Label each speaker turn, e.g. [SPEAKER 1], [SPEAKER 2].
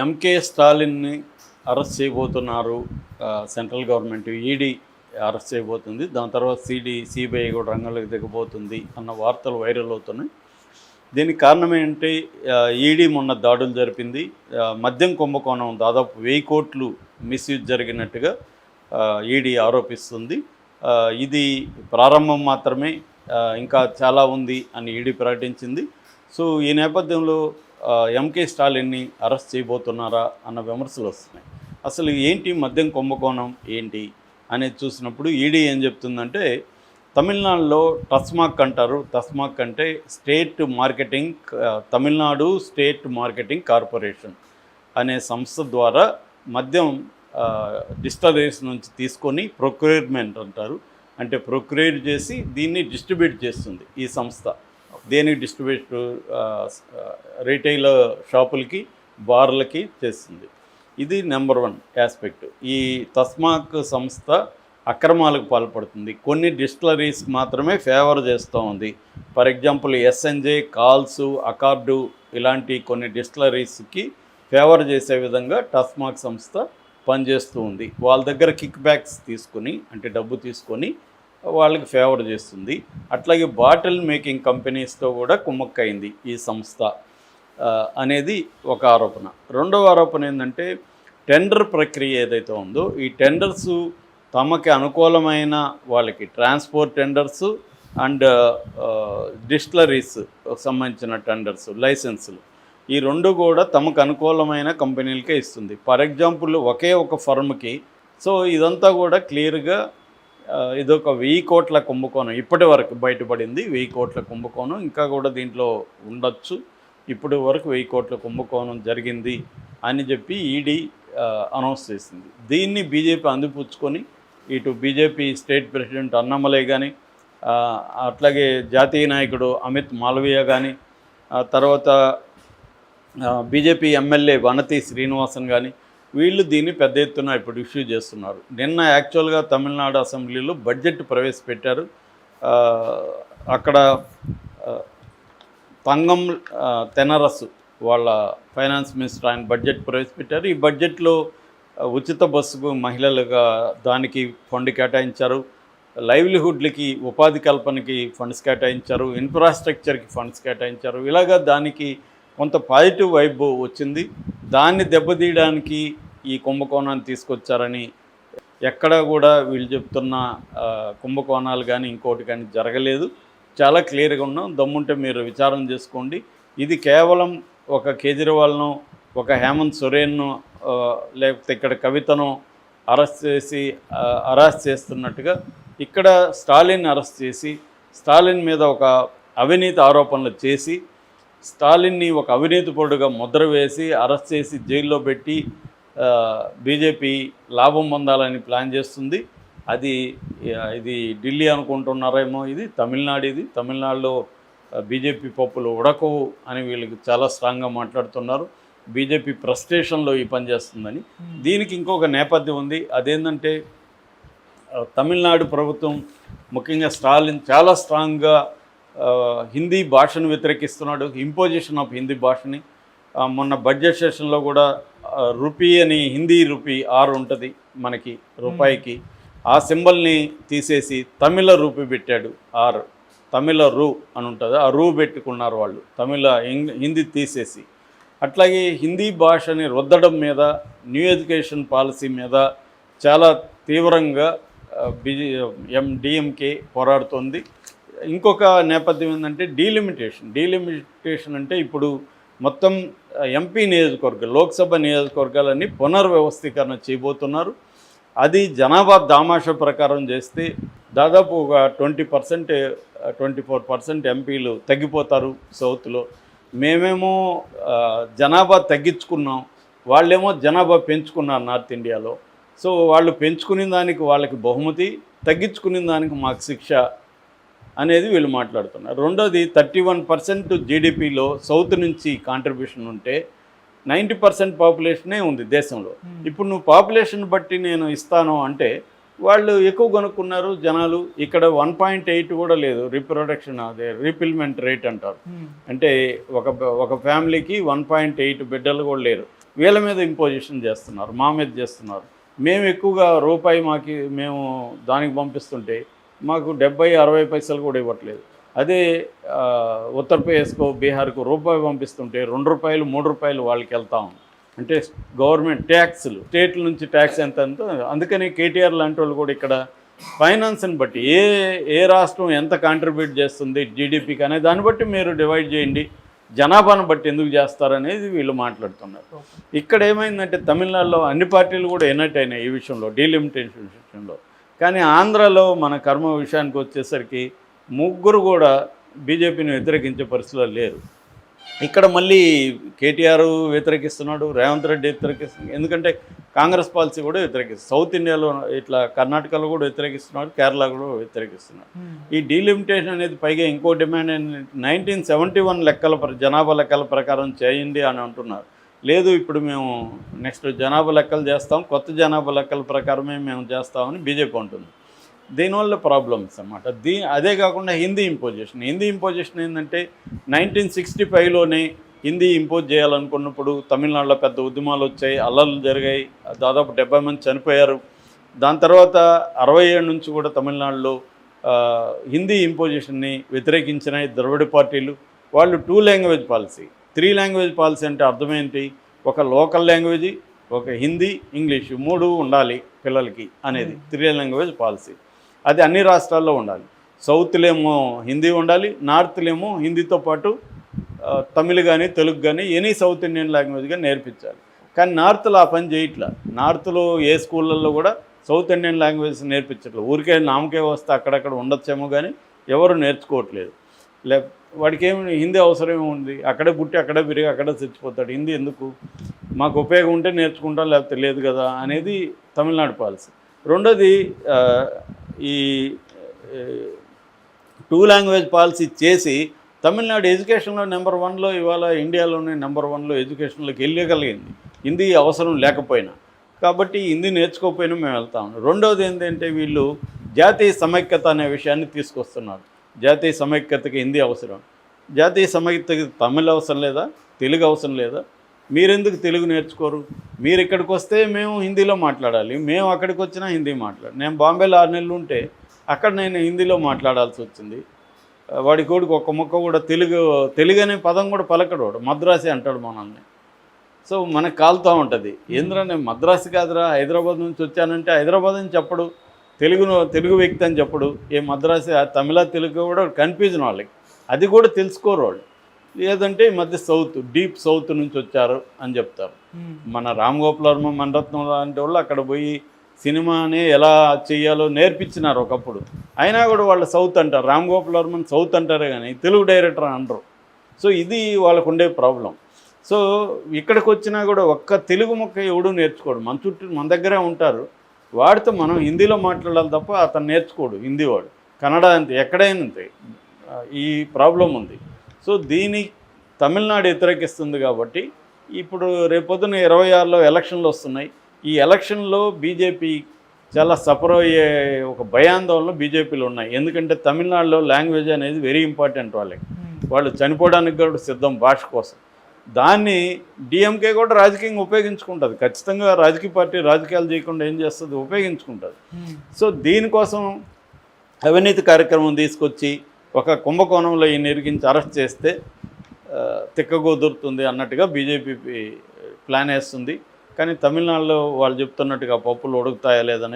[SPEAKER 1] MK స్టాలిన్ని arrest చేయబోతున్నారు. Central government ED arrest చేయబోతుంది. దాని తర్వాత సిబిఐ కూడా రంగంలోకి దిగబోతుంది అన్న వార్తలు వైరల్ అవుతున్నాయి. దీనికి కారణం ఏంటి? ఈడీ మొన్న దాడులు జరిపింది. మద్యం కుంభకోణం దాదాపు 1000 కోట్లు మిస్యూజ్ జరిగినట్టుగా ఈడీ ఆరోపిస్తుంది. ఇది ప్రారంభం మాత్రమే, ఇంకా చాలా ఉంది అని ఈడీ ప్రకటించింది. సో ఈ నేపథ్యంలో ఎంకే స్టాలిన్ని అరెస్ట్ చేయబోతున్నారా అన్న విమర్శలు వస్తున్నాయి. అసలు ఏంటి మద్యం కుంభకోణం ఏంటి అనేది చూసినప్పుడు ఈడీ ఏం చెప్తుందంటే, తమిళనాడులో టస్మాక్ అంటారు. టస్మాక్ అంటే state marketing, Tamil Nadu state marketing corporation అనే సంస్థ ద్వారా మద్యం డిస్టిలరీస్ నుంచి తీసుకొని ప్రొక్యూర్మెంట్ అంటారు, అంటే ప్రొక్యూర్ చేసి దీన్ని డిస్ట్రిబ్యూట్ చేస్తుంది ఈ సంస్థ. దేనికి డిస్ట్రిబ్యూట్? రీటైల్ షాపులకి, బార్లకి చేస్తుంది. ఇది నెంబర్ 1 ఆస్పెక్ట్. ఈ తస్మాక్ సంస్థ అక్రమాలకు పాల్పడుతుంది. కొన్ని డిస్టిలరీస్కి మాత్రమే ఫేవర్ చేస్తూ ఉంది. For example SNJ, calls, Accord ఇలాంటి కొన్ని డిస్టిలరీస్కి ఫేవర్ చేసే విధంగా టస్మాక్ సంస్థ పనిచేస్తూ ఉంది. వాళ్ళ దగ్గర కిక్ బ్యాక్స్ తీసుకొని, అంటే డబ్బు తీసుకొని వాళ్ళకి ఫేవర్ చేస్తుంది. అట్లాగే బాటిల్ మేకింగ్ కంపెనీస్తో కూడా కుమ్మక్కైంది ఈ సంస్థ అనేది ఒక ఆరోపణ. రెండవ ఆరోపణ ఏంటంటే, టెండర్ ప్రక్రియ ఏదైతే ఉందో ఈ టెండర్స్ తమకి అనుకూలమైన వాళ్ళకి, ట్రాన్స్పోర్ట్ టెండర్స్ అండ్ డిస్టిలరీస్ సంబంధించిన టెండర్స్, లైసెన్సులు, ఈ రెండు కూడా తమకు అనుకూలమైన కంపెనీలకే ఇస్తుంది. ఫర్ ఎగ్జాంపుల్ ఒకే ఒక ఫర్మ్కి. సో ఇదంతా కూడా క్లియర్గా ఇదొక 1000 కోట్ల కుంభకోణం ఇప్పటి వరకు బయటపడింది. 1000 కోట్ల కుంభకోణం ఇంకా కూడా దీంట్లో ఉండొచ్చు. ఇప్పటి వరకు 1000 కోట్ల కుంభకోణం జరిగింది అని చెప్పి ఈడీ అనౌన్స్ చేసింది. దీన్ని బీజేపీ అందిపుచ్చుకొని ఇటు బీజేపీ స్టేట్ ప్రెసిడెంట్ అన్నామలై కానీ, అట్లాగే జాతీయ నాయకుడు అమిత్ మాలవీయ కానీ, తర్వాత బీజేపీ ఎమ్మెల్యే వనతి శ్రీనివాసన్ కానీ, వీళ్ళు దీన్ని పెద్ద ఎత్తున ఇప్పుడు ఇష్యూ చేస్తున్నారు. నిన్న యాక్చువల్గా తమిళనాడు అసెంబ్లీలో బడ్జెట్ ప్రవేశపెట్టారు. అక్కడ తంగం తెనరసు వాళ్ళ ఫైనాన్స్ మినిస్టర్ ఆయన బడ్జెట్ ప్రవేశపెట్టారు. ఈ బడ్జెట్లో ఉచిత బస్సుకు మహిళలుగా దానికి ఫండ్ కేటాయించారు, లైవ్లీహుడ్లకి ఉపాధి కల్పనకి ఫండ్స్ కేటాయించారు, ఇన్ఫ్రాస్ట్రక్చర్కి ఫండ్స్ కేటాయించారు. ఇలాగా దానికి కొంత పాజిటివ్ వైబ్ వచ్చింది. దాన్ని దెబ్బతీయడానికి ఈ కుంభకోణాన్ని తీసుకొచ్చారని, ఎక్కడ కూడా వీళ్ళు చెప్తున్న కుంభకోణాలు కానీ ఇంకోటి కానీ జరగలేదు. చాలా క్లియర్గా ఉన్నాం. దమ్ముంటే మీరు విచారణ చేసుకోండి. ఇది కేవలం ఒక కేజ్రీవాల్ను, ఒక హేమంత్ సోరెన్ను, లేకపోతే ఇక్కడ కవితను అరెస్ట్ చేస్తున్నట్టుగా ఇక్కడ స్టాలిన్ అరెస్ట్ చేసి, స్టాలిన్ మీద ఒక అవినీతి ఆరోపణలు చేసి, స్టాలిన్ని ఒక అవినీతిపరుడుగా ముద్ర వేసి అరెస్ట్ చేసి జైల్లో పెట్టి బీజేపీ లాభం పొందాలని ప్లాన్ చేస్తుంది. ఇది ఢిల్లీ అనుకుంటున్నారేమో, ఇది తమిళనాడు. ఇది తమిళనాడులో బీజేపీ పప్పులు ఉడకవు అని వీళ్ళకి చాలా స్ట్రాంగ్గా మాట్లాడుతున్నారు. బీజేపీ ఫ్రస్ట్రేషన్లో ఈ పని చేస్తుందని. దీనికి ఇంకొక నేపథ్యం ఉంది. అదేంటంటే, తమిళనాడు ప్రభుత్వం, ముఖ్యంగా స్టాలిన్ చాలా స్ట్రాంగ్గా హిందీ భాషను వ్యతిరేకిస్తున్నాడు, ఇంపోజిషన్ ఆఫ్ హిందీ భాషని. మొన్న బడ్జెట్ సెషన్లో కూడా రూపీ అని, హిందీ రూపీ 6 ఉంటుంది మనకి రూపాయికి, ఆ సింబల్ని తీసేసి తమిళ రూపీ పెట్టాడు. 6 తమిళ రూ అని ఉంటుంది, ఆ రూ పెట్టుకున్నారు వాళ్ళు, హిందీ తీసేసి. అట్లాగే హిందీ భాషని రుద్దడం మీద, న్యూ ఎడ్యుకేషన్ పాలసీ మీద చాలా తీవ్రంగా డిఎంకే పోరాడుతోంది. ఇంకొక నేపథ్యం ఏంటంటే డీలిమిటేషన్ అంటే ఇప్పుడు మొత్తం ఎంపీ నియోజకవర్గాలు, లోక్సభ నియోజకవర్గాలన్నీ పునర్వ్యవస్థీకరణ చేయబోతున్నారు. అది జనాభా దామాషా ప్రకారం చేస్తే దాదాపు ఒక 20%, 24% ఎంపీలు తగ్గిపోతారు సౌత్లో. మేమేమో జనాభా తగ్గించుకున్నాం, వాళ్ళేమో జనాభా పెంచుకున్నారు నార్త్ ఇండియాలో. సో వాళ్ళు పెంచుకునే దానికి వాళ్ళకి బహుమతి, తగ్గించుకునే దానికి మాకు శిక్ష అనేది వీళ్ళు మాట్లాడుతున్నారు. రెండోది 31% జీడిపిలో సౌత్ నుంచి కాంట్రిబ్యూషన్ ఉంటే 90% పాపులేషనే ఉంది దేశంలో. ఇప్పుడు నువ్వు పాపులేషన్ బట్టి నేను ఇస్తాను అంటే వాళ్ళు ఎక్కువ కొనుక్కున్నారు జనాలు. ఇక్కడ 1.8 కూడా లేదు రీప్రొడక్షన్, అదే రీఫిల్మెంట్ రేట్ అంటారు. అంటే ఒక ఫ్యామిలీకి 1.8 బిడ్డలు కూడా లేరు. వీళ్ళ మీద ఇంపోజిషన్ చేస్తున్నారు, మా మీద చేస్తున్నారు. మేము ఎక్కువగా రూపాయి మేము దానికి పంపిస్తుంటే మాకు 70-60 పైసలు కూడా ఇవ్వట్లేదు. అదే ఉత్తరప్రదేశ్కో బీహార్కో రూపాయి పంపిస్తుంటే రూ. 2 రూ. 3 వాళ్ళకి వెళ్తా ఉంది. అంటే గవర్నమెంట్ ట్యాక్సులు స్టేట్ల నుంచి ట్యాక్స్ ఎంత అందుకని కేటీఆర్ లాంటి వాళ్ళు కూడా ఇక్కడ ఫైనాన్స్ని బట్టి ఏ రాష్ట్రం ఎంత కాంట్రిబ్యూట్ చేస్తుంది జీడిపికి అనే దాన్ని బట్టి మీరు డివైడ్ చేయండి, జనాభాను బట్టి ఎందుకు చేస్తారనేది వీళ్ళు మాట్లాడుతున్నారు. ఇక్కడ ఏమైందంటే తమిళనాడులో అన్ని పార్టీలు కూడా యునైట్ అయినాయి ఈ విషయంలో, డీలిమిటేషన్ విషయంలో. కానీ ఆంధ్రాలో మన కర్మ విషయానికి వచ్చేసరికి ముగ్గురు కూడా బీజేపీని వ్యతిరేకించే పరిస్థితిలో లేరు. ఇక్కడ మళ్ళీ కేటీఆర్ వ్యతిరేకిస్తున్నాడు, రేవంత్ రెడ్డి వ్యతిరేకిస్తున్నాడు. ఎందుకంటే కాంగ్రెస్ పాలసీ కూడా వ్యతిరేకిస్తుంది. సౌత్ ఇండియాలో ఇట్లా కర్ణాటకలో కూడా వ్యతిరేకిస్తున్నాడు, కేరళ కూడా వ్యతిరేకిస్తున్నాడు. ఈ డీలిమిటేషన్ అనేది పైగా ఇంకో డిమాండ్ 1971 జనాభా లెక్కల ప్రకారం చేయండి అని అంటున్నారు. లేదు ఇప్పుడు మేము నెక్స్ట్ జనాభా లెక్కలు చేస్తాం, కొత్త జనాభా లెక్కల ప్రకారమే మేము చేస్తామని బీజేపీ అంటుంది. దీనివల్ల ప్రాబ్లమ్స్ అన్నమాట. అదే కాకుండా హిందీ ఇంపోజిషన్ ఏంటంటే 1965లోనే హిందీ ఇంపోజ్ చేయాలనుకున్నప్పుడు తమిళనాడులో పెద్ద ఉద్యమాలు వచ్చాయి, అల్లర్లు జరిగాయి, దాదాపు 70 మంది చనిపోయారు. దాని తర్వాత 67 నుంచి కూడా తమిళనాడులో హిందీ ఇంపోజిషన్ని వ్యతిరేకించిన ద్రవిడ పార్టీలు వాళ్ళు 2 లాంగ్వేజ్ పాలసీ, 3 లాంగ్వేజ్ పాలసీ అంటే అర్థమేంటి, ఒక లోకల్ లాంగ్వేజ్, ఒక హిందీ, ఇంగ్లీషు 3 ఉండాలి పిల్లలకి అనేది 3 లాంగ్వేజ్ పాలసీ. అది అన్ని రాష్ట్రాల్లో ఉండాలి. సౌత్లేమో హిందీ ఉండాలి, నార్త్లేమో హిందీతో పాటు తమిళ్ కానీ తెలుగు కానీ ఎనీ సౌత్ ఇండియన్ లాంగ్వేజ్గా నేర్పించాలి. కానీ నార్త్లో ఆ పని చేయట్లా. నార్త్లో ఏ స్కూళ్ళల్లో కూడా సౌత్ ఇండియన్ లాంగ్వేజ్ నేర్పించట్లేదు. ఊరికే నామకే వస్తే అక్కడక్కడ ఉండొచ్చేమో కానీ ఎవరు నేర్చుకోవట్లేదు. వాడికి ఏమి హిందీ అవసరం ఉంది, అక్కడే పుట్టి అక్కడే పెరిగి అక్కడే చచ్చిపోతాడు. హిందీ ఎందుకు, మాకు ఉపయోగం ఉంటే నేర్చుకుంటాం లేకపోతే లేదు కదా అనేది తమిళనాడు పాలసీ. రెండోది ఈ 2 లాంగ్వేజ్ పాలసీ చేసి తమిళనాడు ఎడ్యుకేషన్లో నెంబర్ 1లో ఇవాళ ఇండియాలోనే నెంబర్ 1లో ఎడ్యుకేషన్లోకి వెళ్ళగలిగింది హిందీ అవసరం లేకపోయినా. కాబట్టి హిందీ నేర్చుకోకపోయినా మేము వెళ్తాం. రెండవది ఏంటంటే వీళ్ళు జాతీయ సమైక్యత అనే విషయాన్ని తీసుకొస్తున్నారు. జాతీయ సమైక్యతకి హిందీ అవసరం, జాతీయ సమైక్యతకి తమిళ్ అవసరం లేదా, తెలుగు అవసరం లేదా, మీరెందుకు తెలుగు నేర్చుకోరు, మీరు ఇక్కడికి వస్తే మేము హిందీలో మాట్లాడాలి, మేము అక్కడికి వచ్చినా హిందీ నేను బాంబేలో 6 నెలలు ఉంటే అక్కడ నేను హిందీలో మాట్లాడాల్సి వచ్చింది. వాడి కోడికి ఒక్క ముక్క కూడా తెలుగు అనే పదం కూడా పలకడు, వాడు మద్రాసి అంటాడు మనల్ని. సో మనకు కాలుతూ ఉంటుంది, ఎందుకంటే మద్రాసు కాదురా హైదరాబాద్ నుంచి వచ్చానంటే హైదరాబాద్ అని చెప్పడు, తెలుగు వ్యక్తి అని చెప్పడు, ఏ మద్రాసి తమిళ తెలుగు కూడా కన్ఫ్యూజన్ వాళ్ళకి, అది కూడా తెలుసుకోరు వాళ్ళు. లేదంటే ఈ మధ్య డీప్ సౌత్ నుంచి వచ్చారు అని చెప్తారు. మన రామ్ గోపాల్ వర్మ, మణిరత్నం లాంటి వాళ్ళు అక్కడ పోయి సినిమాని ఎలా చేయాలో నేర్పించినారు ఒకప్పుడు. అయినా కూడా వాళ్ళు సౌత్ అంటారు, రామ్ గోపాల్ వర్మని సౌత్ అంటారే కానీ తెలుగు డైరెక్టర్ అనరు. సో ఇది వాళ్ళకు ఉండే ప్రాబ్లం. సో ఇక్కడికి వచ్చినా కూడా ఒక్క తెలుగు మొక్క ఎవడూ నేర్చుకోడు. మన దగ్గరే ఉంటారు, వాడితో మనం హిందీలో మాట్లాడాలి తప్ప అతను నేర్చుకోడు హిందీ వాడు. కన్నడ అంతే, ఎక్కడైనా అంతే. ఈ ప్రాబ్లం ఉంది. సో దీన్ని తమిళనాడు వ్యతిరేకిస్తుంది. కాబట్టి ఇప్పుడు రేపొద్దున 26లో ఎలక్షన్లు వస్తున్నాయి. ఈ ఎలక్షన్లో బీజేపీ చాలా సఫర్ అయ్యే ఒక భయాందోళనలు బీజేపీలో ఉన్నాయి. ఎందుకంటే తమిళనాడులో లాంగ్వేజ్ అనేది వెరీ ఇంపార్టెంట్ వాళ్ళకి. వాళ్ళు చనిపోవడానికి కూడా సిద్ధం భాష కోసం. దాన్ని డిఎంకే కూడా రాజకీయంగా ఉపయోగించుకుంటుంది. ఖచ్చితంగా రాజకీయ పార్టీ రాజకీయాలు చేయకుండా ఏం చేస్తుంది, ఉపయోగించుకుంటుంది. సో దీనికోసం అవినీతి కార్యక్రమం తీసుకొచ్చి ఒక కుంభకోణంలో ఈ ఇరికించి అరెస్ట్ చేస్తే తిక్కగోదురుతుంది అన్నట్టుగా బీజేపీ ప్లాన్ వేస్తుంది. కానీ తమిళనాడులో వాళ్ళు చెప్తున్నట్టుగా పప్పులు ఉడుకుతాయా లేదని